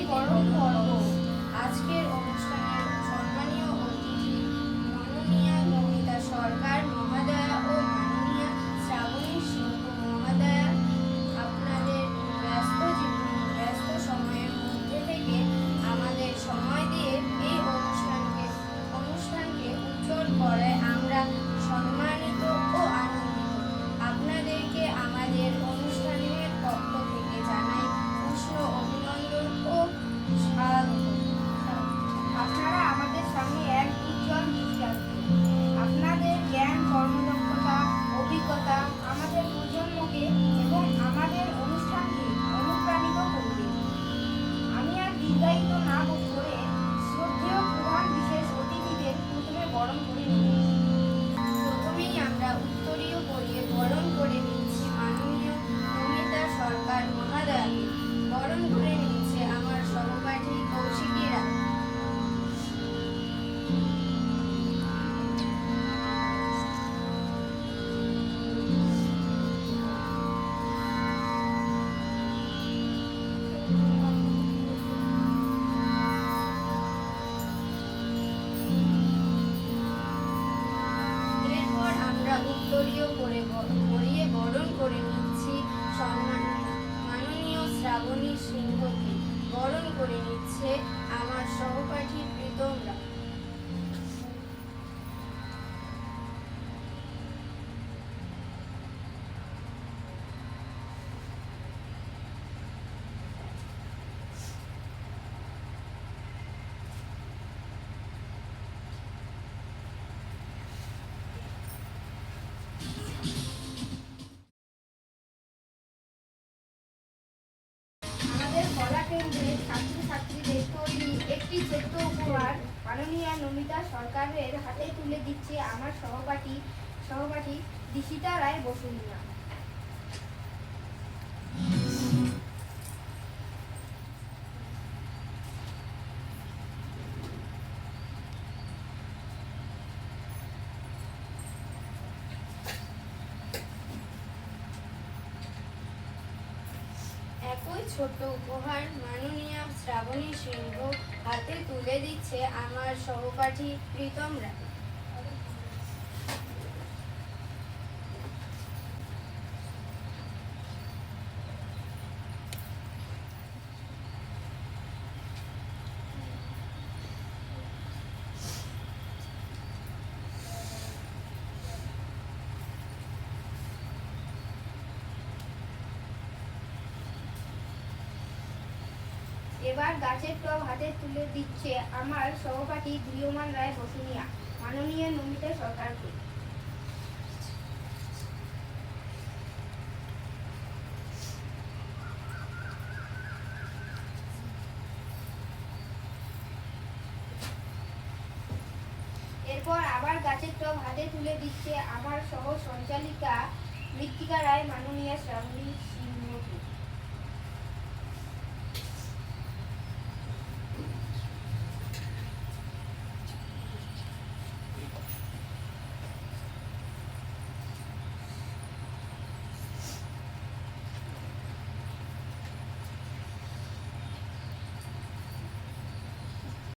বরণ পর্ব। আজকের অনুষ্ঠানের সম্মানীয় অতিথি মাননীয়া নমিতা সরকার মহোদয়া ও মাননীয়া শ্রাবণী সিংহ মহোদয়া, আপনাদের ব্যস্ত সময়ের মধ্যে থেকে আমাদের সময় দিয়ে এই অনুষ্ঠানকে উজ্জ্বল করায় আমরা সম্মানিত ও আনন্দিত। আপনাদেরকে আমাদের অনুষ্ঠানের পক্ষ থেকে জানাই উষ্ণ অভিনন্দন ও স্বাগত। আপনারা আমাদের সামনে এক উজ্জ্বল দৃষ্টান্ত। আপনাদের জ্ঞান, কর্মদক্ষতা, অভিজ্ঞতা আমাদের প্রজন্মকে এবং আমাদের অনুষ্ঠানকে অনুপ্রাণিত করবে। আমি আর দীর্ঘায়িত না করে শ্রদ্ধেয় প্রধান বিশেষ অতিথিদের প্রথমে বরণ করে নেব। প্রথমেই আমরা উত্তরীয় পরিয়ে বরণ করে নিচ্ছি মাননীয় নমিতা সরকার মহোদয়াকে। বরণ করে নিচ্ছে আমার সহপাঠী কৌশিকী রায়। এরপর আমরা উত্তরীয় পরিয়ে বরণ করে নিচ্ছি মাননীয় শ্রাবণী সিংহকে। বরণ করে নিচ্ছে আমার সহপাঠী প্রীতম রায়। আমাদের কলা কেন্দ্রের ছাত্রছাত্রীদের তৈরি একটি ছোট্ট উপহার মাননীয়া নমিতা সরকারের হাতে তুলে দিচ্ছে আমার সহপাঠী দিশিতা রায় বসুনিয়া। একই ছোট উপহার মাননীয়া শ্রাবণী সিংহ হাতে তুলে দিচ্ছে আমার সহপাঠী প্রীতম রায়। এবার গাছের টব হাতে তুলে দিচ্ছে আমার সহপাঠী গৃহমান রায় বসুনিয়া মাননীয় নমিতা সরকারকে। এরপর আবার গাছের টব হাতে তুলে দিচ্ছে আমার সহ সঞ্চালিকা মৃত্তিকা রায় মাননীয়া শ্রাবণী